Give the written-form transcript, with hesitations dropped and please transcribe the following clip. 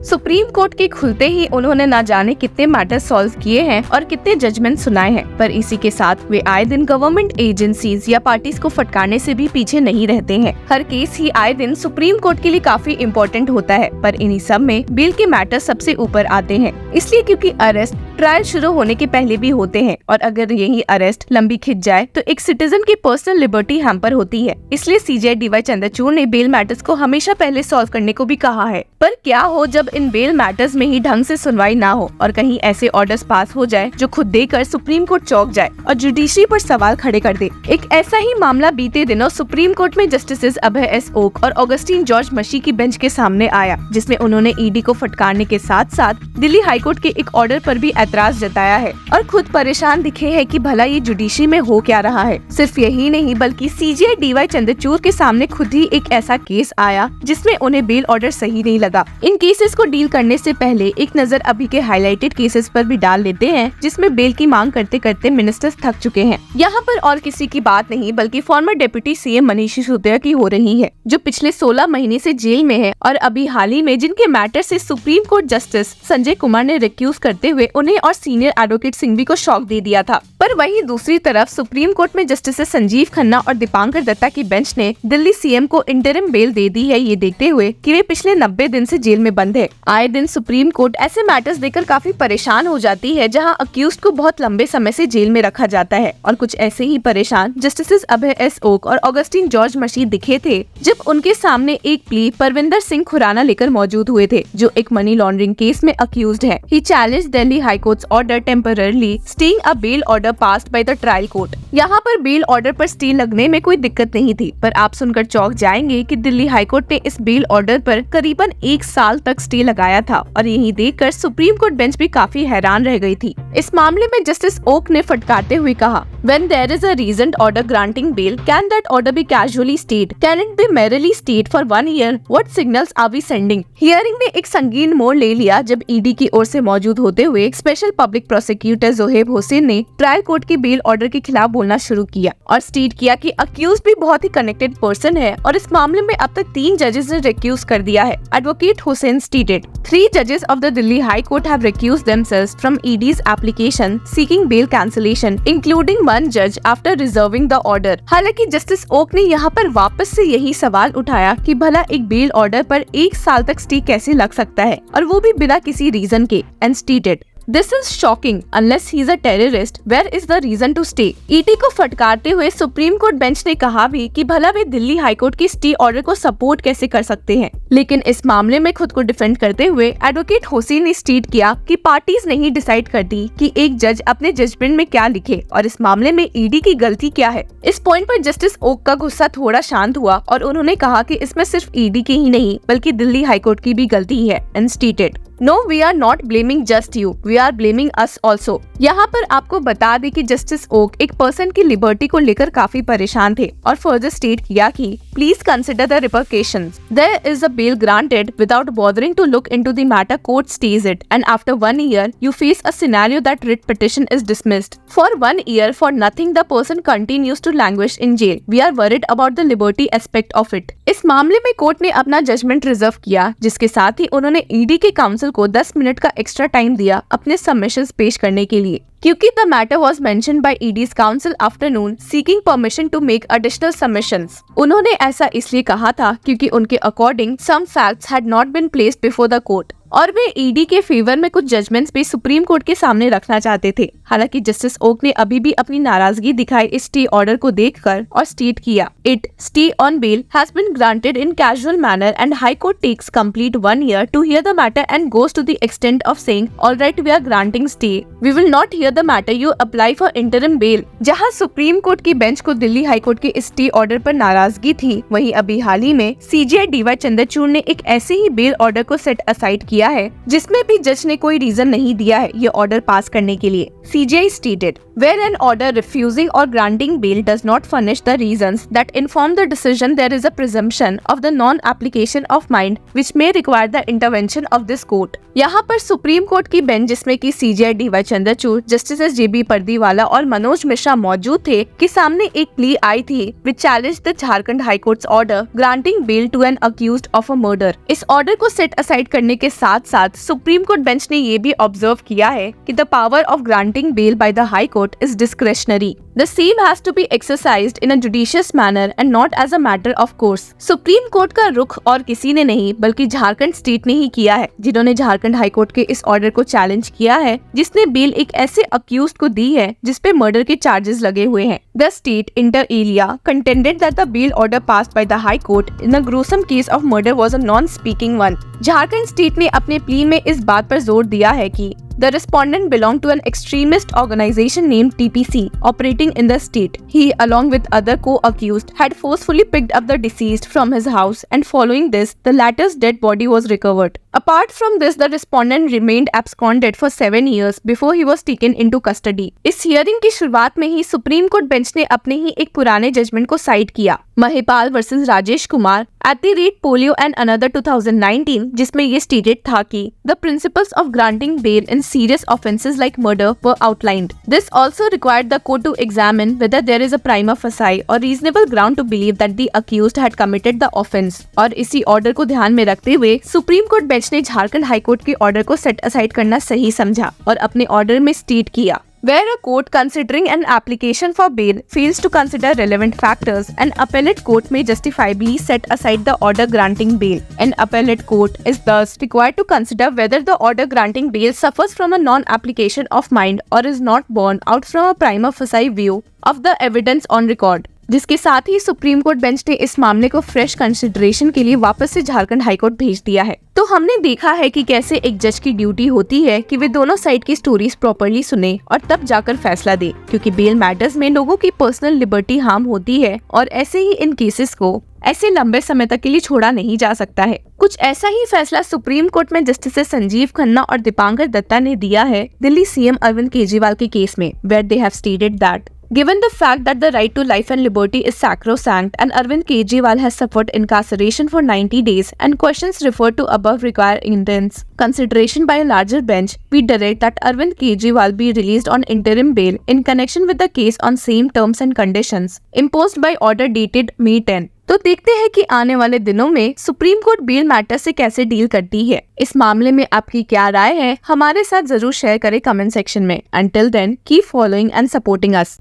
Supreme court के खुलते ही उन्होंने ना जाने कितने मैटर सॉल्व किए हैं और कितने जजमेंट सुनाए हैं, पर इसी के साथ वे आए दिन गवर्नमेंट एजेंसीज या पार्टीज को फटकारने से भी पीछे नहीं रहते हैं। हर केस ही आए दिन सुप्रीम कोर्ट के लिए काफी इम्पोर्टेंट होता है, पर इन्हीं सब में बेल के मैटर सबसे ऊपर आते हैं। इसलिए क्योंकि अरेस्ट ट्रायल शुरू होने के पहले भी होते हैं और अगर यही अरेस्ट लंबी खिंच जाए तो एक सिटीजन की पर्सनल लिबर्टी हैम्पर होती है। इसलिए सीजे डीवाई चंद्रचूड़ ने बेल मैटर्स को हमेशा पहले सॉल्व करने को भी कहा है। पर क्या हो जब इन बेल मैटर्स में ही ढंग से सुनवाई ना हो और कहीं ऐसे ऑर्डर्स पास हो जाए जो खुद देकर सुप्रीम कोर्ट चौंक जाए और जुडिशरी पर सवाल खड़े कर दे। एक ऐसा ही मामला बीते दिनों सुप्रीम कोर्ट में जस्टिस अभय एस ओक और ऑगस्टीन जॉर्ज मशी की बेंच के सामने आया, जिसमें उन्होंने ईडी को फटकारने के साथ साथ दिल्ली हाईकोर्ट के एक ऑर्डर पर भी ऐतराज जताया है और खुद परेशान दिखे हैं कि भला ये जुडिशरी में हो क्या रहा है। सिर्फ यही नहीं बल्कि सीजे डीवाई चंद्रचूड़ के सामने खुद ही एक ऐसा केस आया जिसमें उन्हें बेल ऑर्डर सही नहीं लगा। इन केसेस को डील करने से पहले एक नजर अभी के हाईलाइटेड केसेस पर भी डाल लेते हैं, जिसमें बेल की मांग करते करते मिनिस्टर्स थक चुके हैं। यहाँ पर और किसी की बात नहीं बल्कि farmer deputy CM Manish Sisodia की हो रही है, जो पिछले 16 महीने से जेल में है और अभी हाल ही में जिनके मैटर से supreme court justice Sanjay Kumar ने रिक्यूज करते हुए उन्हें और सीनियर एडवोकेट सिंघवी को शॉक दे दिया था। पर वहीं दूसरी तरफ सुप्रीम कोर्ट में जस्टिस संजीव खन्ना और दीपांकर दत्ता की बेंच ने दिल्ली सीएम को इंटरिम बेल दे दी है, ये देखते हुए कि वे पिछले 90 दिन से जेल में बंद है। आए दिन सुप्रीम कोर्ट ऐसे मैटर्स देकर काफी परेशान हो जाती है जहां अक्यूज्ड को बहुत लंबे समय से जेल में रखा जाता है और कुछ ऐसे ही परेशान जस्टिस अभय एस ओक और ऑगस्टीन जॉर्ज मशी दिखे थे जब उनके सामने एक प्ली परविंदर सिंह खुराना लेकर मौजूद हुए थे, जो एक मनी लॉन्ड्रिंग केस में अक्यूज्ड है। He challenged Delhi high court's order temporarily staying a bail order passed by the trial court. यहाँ पर बेल ऑर्डर पर स्टे लगने में कोई दिक्कत नहीं थी, पर आप सुनकर चौंक जाएंगे कि दिल्ली हाई कोर्ट ने इस बेल ऑर्डर पर करीबन 1 साल तक स्टे लगाया था और यही देखकर सुप्रीम कोर्ट बेंच भी काफी हैरान रह गई थी। इस मामले में जस्टिस ओक ने फटकारते हुए कहा, When there is a reasoned order granting bail, can that order be casually stayed? Can it be merely stayed for 1 year? What signals are we sending? Hearing ने एक संगीन मोड़ ले लिया जब ईडी की ओर से मौजूद होते हुए special public prosecutor Zoheb Hussain ने ट्रायल कोर्ट के बेल ऑर्डर के खिलाफ बोलना शुरू किया और स्टेट किया कि अक्यूज भी बहुत ही कनेक्टेड पर्सन है और इस मामले में अब तक 3 जजेस ने रिक्यूज कर दिया है। Advocate Hussain stated, 3 judges of the Delhi High Court have recused themselves from ED's application seeking bail cancellation, including 1 judge after reserving the order। हालांकि जस्टिस ओक ने यहाँ पर वापस से यही सवाल उठाया कि भला एक बेल ऑर्डर पर 1 साल तक स्टे कैसे लग सकता है और वो भी बिना किसी रीजन के, and stated This is shocking. Unless he's a terrorist, where is the reason to stay? ED को फटकारते हुए सुप्रीम कोर्ट बेंच ने कहा भी कि भला वे दिल्ली हाई कोर्ट की स्टे ऑर्डर को सपोर्ट कैसे कर सकते हैं, लेकिन इस मामले में खुद को डिफेंड करते हुए एडवोकेट हुसैन ने स्टेट किया कि पार्टीज नहीं डिसाइड करती कि एक जज अपने जजमेंट में क्या लिखे और इस मामले में ईडी की गलती क्या है। इस पॉइंट पर जस्टिस ओक का गुस्सा थोड़ा शांत हुआ और उन्होंने कहा कि इसमें सिर्फ ईडी की ही नहीं बल्कि दिल्ली हाई कोर्ट की भी गलती है, and stated No, we are not blaming just you. We are blaming us also. यहाँ पर आपको बता दें कि जस्टिस ओक एक पर्सन की लिबर्टी को लेकर काफी परेशान थे और फर्दर स्टेट किया कि please consider the repercussions. There is a bail granted without bothering to look into the matter. Court stays it, and after 1 year, you face a scenario that writ petition is dismissed. For 1 year, for nothing, the person continues to languish in jail. We are worried about the liberty aspect of it. इस मामले में court ने अपना judgement reserve किया, जिसके साथ ही उन्होंने ED के काउंसिल को 10 मिनट का एक्स्ट्रा टाइम दिया अपने सबमिशंस पेश करने के लिए, क्योंकि the matter was mentioned by ED's counsel afternoon seeking permission to make additional submissions. उन्होंने ऐसा इसलिए कहा था क्योंकि उनके according some facts had not been placed before the court और वे ईडी के फेवर में कुछ जजमेंट्स भी सुप्रीम कोर्ट के सामने रखना चाहते थे। हालांकि जस्टिस ओक ने अभी भी अपनी नाराजगी दिखाई इस स्टे ऑर्डर को देखकर और स्टेट किया, it stay on bail has been granted in casual manner and high court takes complete 1 year to hear the matter and goes to the extent of saying alright we are granting stay, we will not hear the matter, you apply for interim bail। जहां supreme court की bench को Delhi high court के इस stay order पर नाराजगी थी, वहीं अभी हाल ही में सीजे डीवाई चंद्रचूड़ ने एक ऐसे ही बेल ऑर्डर को सेट असाइड किया है जिसमें भी जज ने कोई रीजन नहीं दिया है ये ऑर्डर पास करने के लिए। CJI stated, where an order refusing or granting bail does not furnish the reasons that inform the decision, there is a presumption of the non-application of mind which may require the intervention of this court। यहाँ पर supreme court की bench जिसमें कि CJI DY Chandrachud, justice JB Pardiwala और मनोज मिश्रा मौजूद थे के सामने एक प्ली आई थी which challenged the Jharkhand high court's order granting bail to an accused of a murder। इस ऑर्डर को सेट असाइड करने के साथ साथ साथ सुप्रीम कोर्ट बेंच ने ये भी ऑब्जर्व किया है कि the power of granting bail by the high court is discretionary. The same has to be exercised in a judicious manner and not as a matter of course. Supreme Court का रुख और किसी ने नहीं बल्कि झारखंड स्टेट ने ही किया है, जिन्होंने झारखंड हाई कोर्ट के इस ऑर्डर को चैलेंज किया है जिसने बेल एक ऐसे अक्यूज्ड को दी है जिसपे मर्डर के चार्जेस लगे हुए हैं। The state inter alia contended that the bail order passed by the High Court in the gruesome case of murder was a non-speaking one. Jharkhand state ने अपने प्ली में इस बात पर जोर दिया है कि the respondent belonged to an extremist organization named TPC operating in the state. He, along with other co-accused, had forcefully picked up the deceased from his house, and following this, the latter's dead body was recovered. Apart from this, the respondent remained absconded for 7 years before he was taken into custody. इस hearing की शुरुआत में ही supreme court bench ने अपने ही एक पुराने judgement को side किया, Mahipal versus Rajesh Kumar @polio and another 2019, जिसमें ये स्टेटेड था कि the principles of granting bail in serious offences like murder were outlined. This also required the court to examine whether there is a prima facie or reasonable ground to believe that the accused had committed the offence. और इसी order को ध्यान में रखते हुए supreme court bench ने Jharkhand high court के order को सेट असाइड करना सही समझा और अपने ऑर्डर में स्टेट किया, where a court considering an application for bail fails to consider relevant factors, an appellate court may justifiably set aside the order granting bail. An appellate court is thus required to consider whether the order granting bail suffers from a non-application of mind or is not borne out from a prima facie view of the evidence on record. जिसके साथ ही supreme court bench ने इस मामले को fresh consideration के लिए वापस से झारखंड हाई कोर्ट भेज दिया है। तो हमने देखा है कि कैसे एक जज की ड्यूटी होती है कि वे दोनों साइड की स्टोरीज प्रॉपर्ली सुने और तब जाकर फैसला दे, क्योंकि बेल मैटर्स में लोगों की पर्सनल लिबर्टी हार्म होती है और ऐसे ही इन केसेस को ऐसे लंबे समय तक के लिए छोड़ा नहीं जा सकता है। कुछ ऐसा ही फैसला सुप्रीम कोर्ट में जस्टिस संजीव खन्ना और दीपांकर दत्ता ने दिया है दिल्ली सीएम अरविंद केजरीवाल के केस में, where they have stated that given the fact that the right to life and liberty is sacrosanct and Arvind Kejriwal has suffered incarceration for 90 days and questions referred to above require intense consideration by a larger bench, we direct that Arvind Kejriwal be released on interim bail in connection with the case on same terms and conditions imposed by order dated May 10. तो देखते हैं कि आने वाले दिनों में supreme court bell matter से कैसे डील करती है। इस मामले में आपकी क्या राय है, हमारे साथ जरूर शेयर करें कमेंट सेक्शन में। Until then, keep following and supporting us.